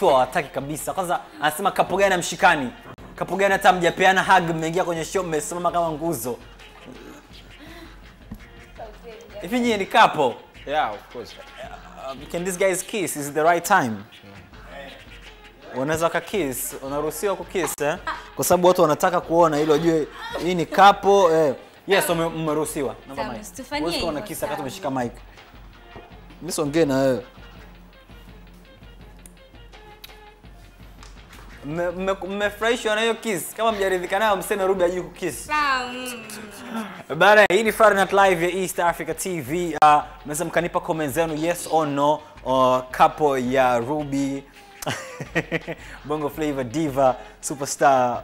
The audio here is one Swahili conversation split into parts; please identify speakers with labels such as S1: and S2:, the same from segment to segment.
S1: watu hawataki kabisa. Kwanza anasema kapo gani na mshikani? Kapo gani hata mjapeana hug, mmeingia kwenye show mmesimama kama nguzo. If you ni couple,
S2: Yeah, of course.
S1: Can these guys kiss? Is it the right time? Unaweza kiss, unaruhusiwa kukiss kwa sababu watu wanataka kuona ili wajue hii ni couple. Yes, umeruhusiwa. Naomba mic. Wewe unaona kiss wakati umeshika mic. Mimi siongee na wewe. Mmefurahishwa na hiyo kiss? Kama mjaridhika nayo mseme Ruby ajui kukiss. Bana, hii ni Friday Night Live ya East Africa TV. Mnaweza mkanipa comments zenu yes or no couple ya Ruby Bongo Flava diva superstar.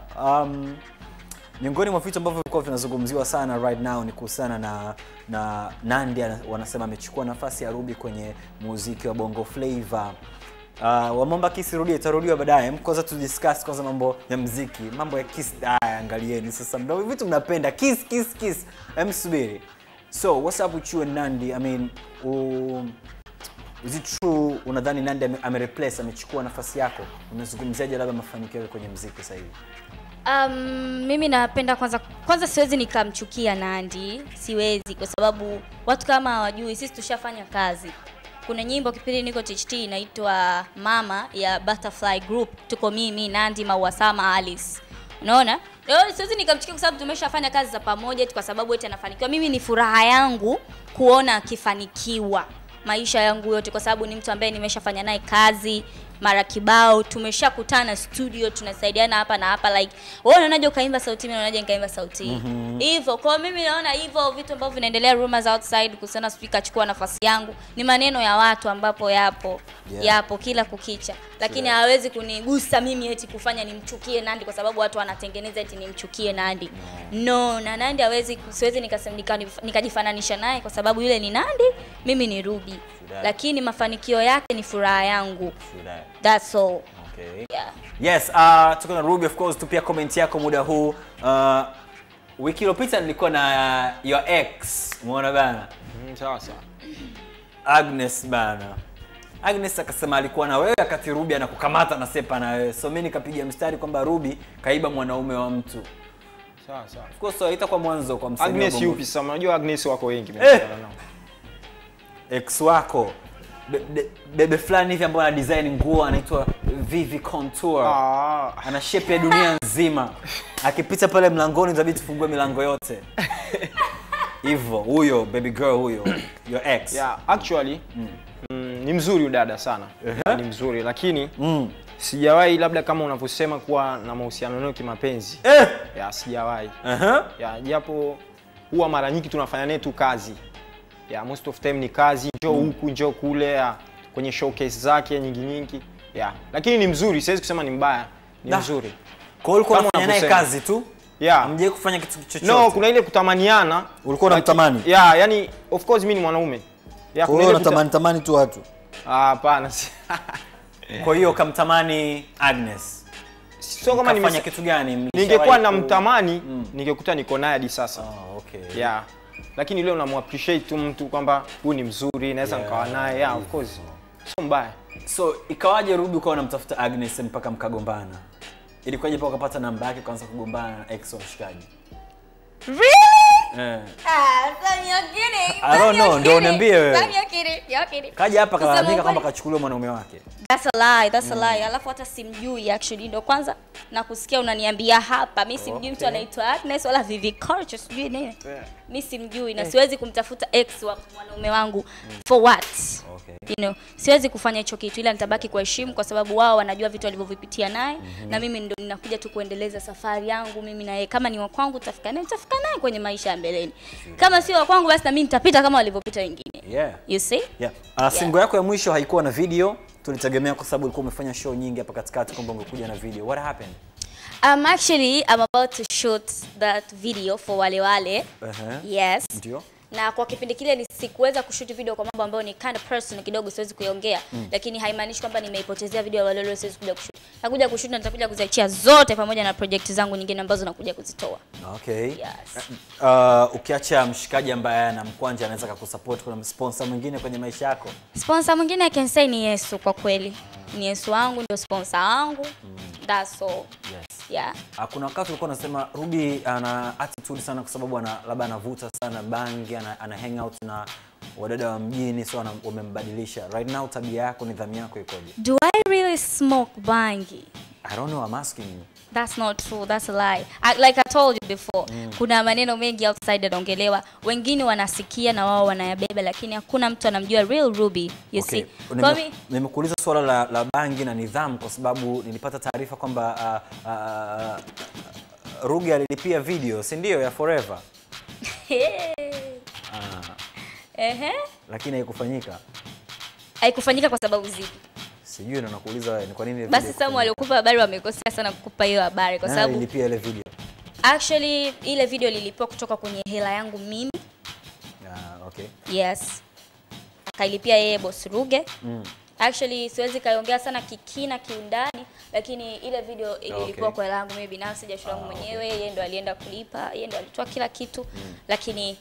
S1: Miongoni mwa vitu ambavyo vilikuwa vinazungumziwa sana right now ni kuhusiana na Nandy. Wanasema amechukua nafasi ya Ruby kwenye muziki wa Bongo Flava. Wamomba kiss Ruby itarudiwa baadaye. Kwanza tu discuss kwanza mambo ya muziki. Mambo ya kiss angalieni sasa. Ndio vitu mnapenda kiss. Subiri. So, what's up with you and Nandy? I mean, is it true unadhani Nandy amereplace, amechukua nafasi yako? Unazungumziaje labda mafanikio yake kwenye muziki sasa hivi?
S3: Mimi napenda kwanza siwezi nikamchukia Nandy, siwezi kwa sababu watu kama hawajui sisi tushafanya kazi. Kuna nyimbo kipindi niko THT inaitwa Mama ya Butterfly Group. Tuko mimi, Nandy, Mawasama, Alice. Unaona? Leo siwezi nikamchukia kwa sababu tumeshafanya kazi za pamoja kwa sababu eti anafanikiwa. Mimi ni furaha yangu kuona akifanikiwa maisha yangu yote kwa sababu ni mtu ambaye nimeshafanya naye kazi mara kibao, tumeshakutana studio, tunasaidiana hapa na hapa. Like wewe unaonaje ukaimba sauti, mimi naonaje nikaimba sauti. Hivyo kwa mimi naona hivyo vitu ambavyo vinaendelea rumors outside kuhusiana speaker achukua nafasi yangu ni maneno ya watu ambapo yapo kila kukicha, lakini hawezi kunigusa mimi eti kufanya nimchukie Nandy kwa sababu watu wanatengeneza eti nimchukie Nandy. No, na Nandy siwezi nikajifananisha naye kwa sababu yule ni Nandy, mimi ni Ruby. Lakini mafanikio yake ni furaha yangu. That's all.
S1: Okay.
S3: Yeah.
S1: Yes, tuko na Ruby of course, tupia comment yako muda huu. Wiki iliyopita nilikuwa na your ex, umeona bana?
S2: Sasa.
S1: Agnes bana. Agnes akasema alikuwa na wewe wakati Ruby anakukamata na sepa na wewe. So mimi nikapiga mstari kwamba Ruby kaiba mwanaume wa mtu.
S2: Sasa.
S1: Of course haitakuwa mwanzo kwa msanii.
S2: Agnes yupi sasa? Unajua Agnes wako wengi mimi nao.
S1: Ex wako bebe fulani hivi ambaye ana design nguo anaitwa Vivi Contour. Ana shape ya dunia nzima. Akipita pale mlangoni inabidi tufungue milango yote. Hivyo huyo baby girl huyo your ex.
S2: Yeah, actually ni mzuri dada sana. Ni mzuri lakini sijawahi labda kama unavyosema kuwa na mahusiano naye kimapenzi. Yeah, sijawahi. Yeah, japo huwa mara nyingi tunafanya naye tu kazi. Yeah, most of time ni kazi, njoo huku njoo kule, kwenye showcase zake nyingi. Yeah, lakini ni mzuri, siwezi kusema ni mbaya, ni mzuri.
S1: Kwa hiyo ulikuwa unafanya naye kazi tu?
S2: Yeah.
S1: Hamjai kufanya kitu chochote?
S2: No, kuna ile kutamaniana.
S1: Ulikuwa unamtamani?
S2: Yeah, yani of course mimi ni mwanaume.
S1: Yeah, kuna ile unatamani tu watu.
S2: Hapana.
S1: Kwa hiyo kamtamani Agnes.
S2: Sio kama
S1: nimefanya kitu gani?
S2: Ningekuwa namtamani, ningekuta niko naye hadi sasa.
S1: Okay.
S2: Yeah. Lakini leo namuappreciate tu mtu kwamba huyu ni mzuri, naweza nikawa naye. Yeah, of course. Sio mbaya.
S1: So, ikawaje Ruby ukawa unamtafuta Agnes mpaka mkagombana? Ilikuwaje mpaka ukapata namba yake kuanza kugombana na ex wa mshikaji?
S3: Really? So you're kidding.
S1: I don't know, ndio niambie wewe.
S3: You're kidding.
S1: Kaja hapa kalalamika kwamba kachukuliwa mwanaume wake.
S3: That's a lie. Alafu hata simjui actually, ndio kwanza na kusikia unaniambia hapa. Mimi simjui mtu anaitwa Agnes wala Vivi Culture, sijui nini. Mimi simjui na siwezi kumtafuta ex wa mwanaume wangu for what? You know, siwezi kufanya hicho kitu, ila nitabaki kuheshimu kwa sababu wao wanajua vitu walivyovipitia naye na mimi ndio ninakuja tu kuendeleza safari yangu mimi na yeye. Kama ni wa kwangu nitafika naye kwenye maisha ya mbeleni. Kama sio wa kwangu basi na mimi nitapita kama walivyopita wengine.
S1: Yeah.
S3: You see?
S1: Yeah. Single yako ya mwisho haikuwa na video. Tulitegemea kwa sababu ulikuwa umefanya show nyingi hapa katikati kwamba ungekuja na video. What happened?
S3: Actually I'm about to shoot that video for wale. Yes.
S1: Ndio.
S3: Na kwa kipindi kile sikuweza kushoot video kwa mambo ambayo ni kind of personal kidogo, siwezi kuiongea, lakini haimaanishi kwamba nimeipotezea video wale leo siwezi kuja kushoot. Nakuja kushoot na nitakuja kuziachia zote pamoja na project zangu nyingine ambazo nakuja kuzitoa.
S1: Okay.
S3: Yes.
S1: Ukiacha mshikaji ambaye ana mkwanja anaweza kukusupport, kuna sponsor mwingine kwenye maisha yako?
S3: Sponsor mwingine I can say ni Yesu kwa kweli. Ni Yesu wangu ndio sponsor wangu. That's all.
S1: Yes.
S3: Yeah.
S1: Kuna wakati ulikuwa unasema Ruby ana attitude sana kwa sababu labda anavuta sana bangi, ana hang out na wadada wa mjini, so wamembadilisha. Right now tabia yako, nidhamu yako ikoje?
S3: Do I really smoke bangi?
S1: I don't know, I'm asking you.
S3: That's not true. That's a lie. Like I told you before, kuna maneno mengi outside yanaongelewa. Wengine wanasikia na wao wanayabeba, lakini hakuna mtu anamjua real Ruby. You see?
S1: Nimekuuliza swala la bangi na nidhamu kwa sababu nilipata taarifa kwamba Ruby alilipia video, si ndio, ya Forever? Lakini haikufanyika.
S3: Haikufanyika kwa sababu zipi?
S1: Sijui, na nakuuliza wewe, ni kwa nini
S3: basi Samu waliokupa habari wamekosea sana kukupa hiyo habari kwa sababu
S1: nilipia ile video.
S3: Actually ile video lilipwa kutoka kwenye hela yangu mimi.
S1: Okay.
S3: Yes. Akailipia yeye Boss Ruge. Actually siwezi kaiongea sana kikina kiundani, lakini ile video ililipwa kwa hela yangu mimi binafsi, jasho langu mwenyewe. Yeye ndo alienda kulipa, yeye ndo alitoa kila kitu. Lakini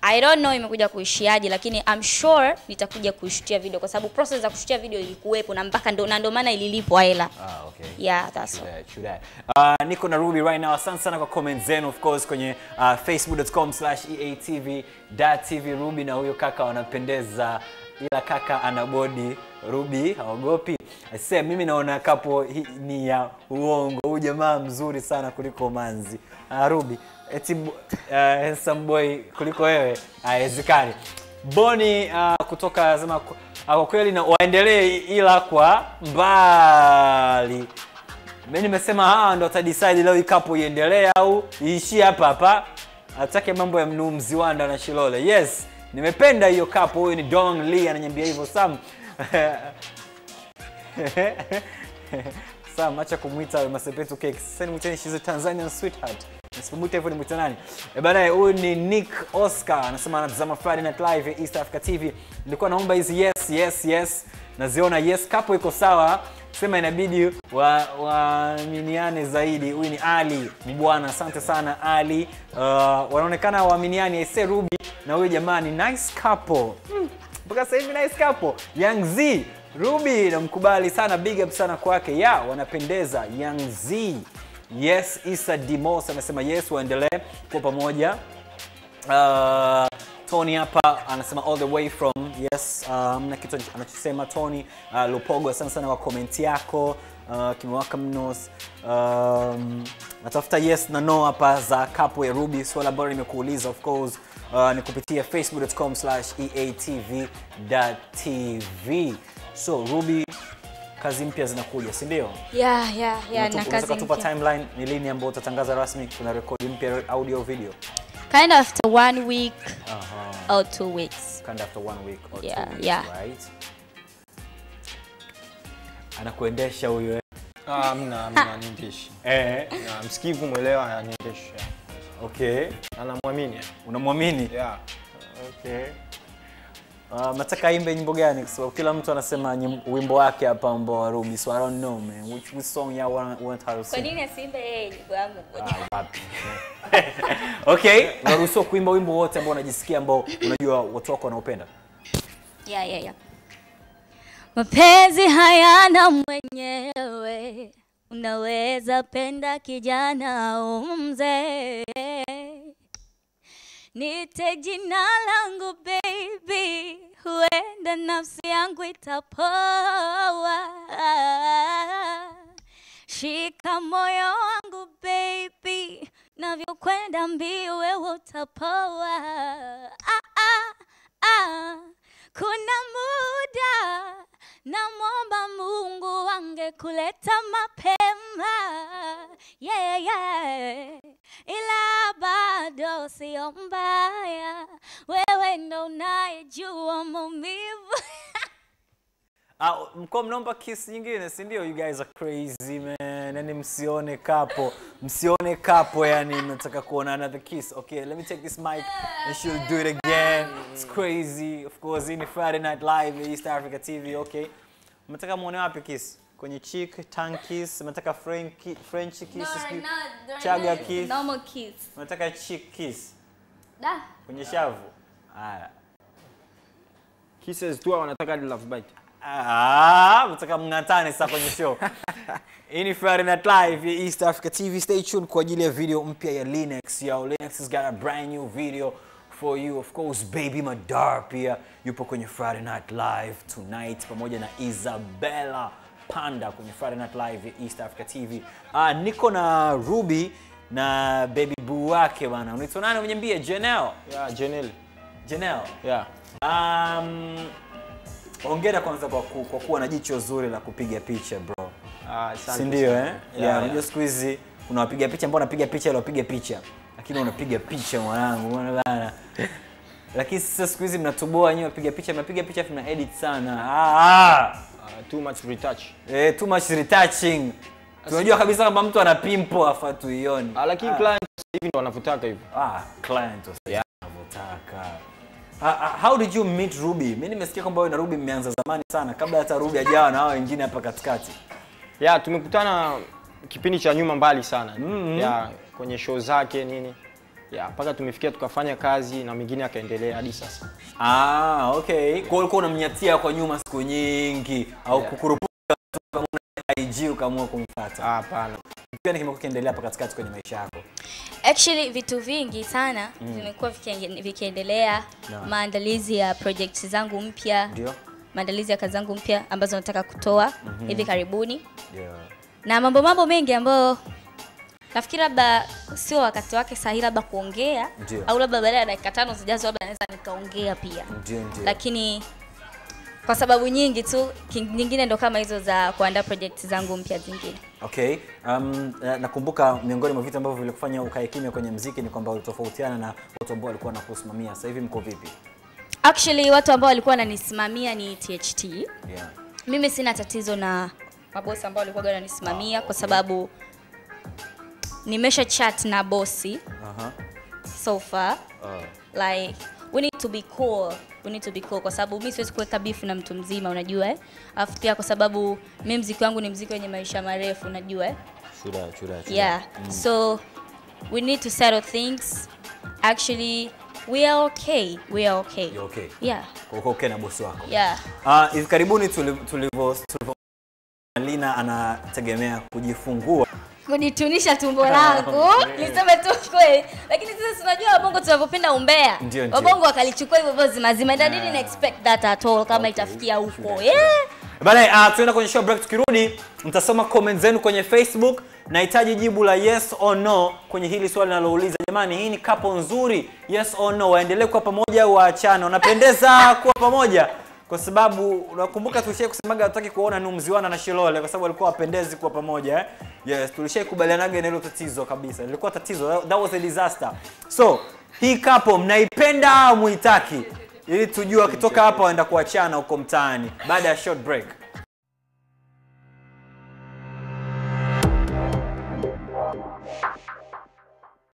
S3: I don't know imekuja kuishiaje, lakini I'm sure nitakuja kuishutia video kwa sababu process za kushutia video ilikuwepo na mpaka ndo maana ililipwa hela.
S1: Okay.
S3: Yeah, that's
S1: all. Niko na Ruby right now. Asante sana kwa comments zenu, of course, kwenye facebook.com/eatv.tv. Ruby na huyo kaka wanapendeza, ila kaka ana body, Ruby haogopi. I say mimi naona kapo ni ya uongo. Huyu jamaa mzuri sana kuliko Manzi. Ruby, eti handsome boy kuliko wewe haiwezekani. Boni kutoka sema kwa kweli na waendelee ila kwa mbali. Mimi nimesema ndo atadecide leo ikapo iendelee au iishie hapa hapa. Atake mambo ya Mnumzi Wanda na Shilole. Yes, nimependa hiyo kapo. Huyu ni Dong Lee ananiambia hivyo Sam. Sam, acha kumuita Masepetu Cakes. Sasa nimwite she's a Tanzanian sweetheart. Nisipomwita hivyo nimwita nani? Bana, huyu ni Nick Oscar anasema anatazama Friday Night Live ya East Africa TV. Nilikuwa naomba hizi yes. Naziona yes, kapo iko sawa. Sema inabidi waaminiane zaidi. Huyu ni Ali, ni bwana. Asante sana Ali. Wanaonekana waaminiani. I say Ruby na huyu jamani, nice couple. Mpaka sasa hivi nice couple. Young Z, Ruby namkubali sana, big up sana kwake. Wanapendeza Young Z. Yes, Isa Dimos anasema yes, waendelee kwa pamoja. Tony hapa anasema all the way from yes, mna kitu anachosema Tony. Lupogo, asante sana kwa comment yako. Kimewaka mno. Natafuta yes na no hapa za kapo ya Ruby. Swala bora nimekuuliza, of course, ni kupitia facebook.com/eatv.tv. So Ruby, kazi mpya zinakuja, si ndio?
S3: Yeah, na kazi mpya.
S1: Tupa timeline ni lini ambapo utatangaza rasmi kuna record mpya, audio video?
S3: Kind of after 1 week or 2 weeks.
S1: Kind of after 1 week or 2 weeks, right? Anakuendesha huyo.
S2: Mna niendeshi. Na msikivu mwelewa aniendesha.
S1: Okay.
S2: Anamwamini.
S1: Unamwamini?
S2: Yeah.
S1: Okay. Nataka imbe nyimbo gani kwa sababu kila mtu anasema wimbo wake hapa ambao wa Ruby, so I don't know man which song you want her to sing.
S3: Kwa nini asimbe yeye nyimbo yangu moja?
S1: Okay, unaruhusiwa kuimba wimbo wote ambao unajisikia ambao unajua watu wako wanaopenda.
S3: Yeah. Mapenzi hayana mwenyewe, unaweza penda kijana au mzee. Nite jina langu baby, huenda nafsi yangu itapoa. Shika moyo wangu baby, navyokwenda mbio wewe utapoa. Kuna muda namwomba Mungu angekuleta mapema. Ila bado sio mbaya, wewe ndo unayejua maumivu.
S1: Mko mnaomba kiss nyingine, si ndio? You guys are crazy man. Yani msione kapo yani nataka kuona another kiss. Okay, let me take this mic and she'll do it again. It's crazy. Of course, in Friday Night Live East Africa TV. Okay. Mnataka muone wapi kiss? Kwenye cheek, tongue kiss, mnataka French kiss, chaga kiss,
S3: normal kiss.
S1: Mnataka cheek kiss.
S3: Da.
S1: Kwenye shavu. Haya.
S2: Kisses tu wanataka love bite.
S1: Mtaka mngatane sasa kwenye show. Hii ni Friday Night Live ya East Africa TV. Stay tuned kwa ajili ya video mpya ya Linux. Linux has got a brand new video for you. Of course, Baby Madar pia yupo kwenye Friday Night Live tonight pamoja na Isabella Panda kwenye Friday Night Live ya East Africa TV. Niko na Ruby na baby boo wake bana. Unaitwa nani mnyambie? Janelle.
S2: Yeah, Janelle.
S1: Janelle.
S2: Yeah.
S1: Hongera kwanza kwa kuwa na jicho zuri la kupiga picha bro.
S2: Asante.
S1: Si ndio
S2: Yeah,
S1: unajua siku hizi kuna wapiga picha ambao wanapiga picha ile wapiga picha. Lakini unapiga picha mwanangu, unaona bana. Lakini sasa siku hizi mnatoboa nyinyi wapiga picha, mnapiga picha tuna edit sana.
S2: Too much retouch.
S1: Too much retouching. Tunajua kabisa kwamba mtu ana pimple afa tuione.
S2: Lakini client hivi ndio wanavutaka hivyo.
S1: Client wanavutaka. How did you meet Ruby? Mimi nimesikia kwamba wewe na Ruby mmeanza zamani sana kabla hata Ruby hajawa na hao wengine hapa katikati.
S2: Yeah, tumekutana kipindi cha nyuma mbali sana. Yeah, kwenye show zake nini. Yeah, mpaka tumefikia tukafanya kazi na mingine akaendelea hadi sasa.
S1: Okay. Kwa hiyo unamnyatia kwa nyuma siku nyingi au kukurupuka kama una IG ukaamua kumfuata?
S2: Hapana.
S1: Kipi kimekuwa kiendelea hapa katikati kwenye maisha yako?
S3: Actually vitu vingi sana vimekuwa vikiendelea. Maandalizi ya projects zangu mpya.
S1: Ndio.
S3: Maandalizi ya kazi zangu mpya ambazo nataka kutoa hivi karibuni. Na mambo mengi ambayo nafikiri labda sio wakati wake sahihi labda kuongea au labda baada ya dakika 5 zijazo labda naweza nikaongea pia.
S1: Ndio.
S3: Lakini kwa sababu nyingi tu nyingine ndo kama hizo za kuandaa project zangu mpya zingine.
S1: Okay. Nakumbuka miongoni mwa vitu ambavyo vilikufanya ukae kimya kwenye muziki ni kwamba ulitofautiana na watu ambao walikuwa wanakusimamia. Sasa hivi mko vipi?
S3: Actually watu ambao walikuwa wananisimamia ni THT.
S1: Yeah.
S3: Mimi sina tatizo na mabosi ambao walikuwa wananisimamia kwa sababu nimesha chat na bosi. So far. Like we need to be cool. Kwa sababu mimi siwezi kuweka beef na mtu mzima, unajua Alafu pia kwa sababu mimi muziki wangu ni muziki wenye maisha marefu, unajua
S1: Chura.
S3: Yeah. So we need to settle things. Actually we are okay.
S1: You're okay.
S3: Yeah.
S1: Uko okay na bosi wako?
S3: Yeah.
S1: Hivi karibuni tulivyo Lina anategemea kujifungua.
S3: Kunitunisha tumbo langu. Niseme tu kweli. Lakini sasa unajua wabongo tunavyopenda umbea. Wabongo wakalichukua hivyo vozi mazima. I didn't expect that at all kama itafikia huko.
S1: Bana, tunaenda kwenye show break. Tukirudi mtasoma comment zenu kwenye Facebook. Nahitaji jibu la yes or no kwenye hili swali nalouliza. Jamani, hii ni couple nzuri? Yes or no? Waendelee kuwa pamoja au waachane? Unapendeza kuwa pamoja? Kwa sababu unakumbuka tulishai kusemaga hataki kuona Numziwana na Shilole kwa sababu walikuwa wapendezi kwa pamoja Yes, tulishai kubalianaga na hilo tatizo kabisa. Ilikuwa tatizo, that was a disaster. So, hii couple mnaipenda au muitaki? Ili tujue wakitoka hapa waenda kuachana huko mtaani baada ya short break.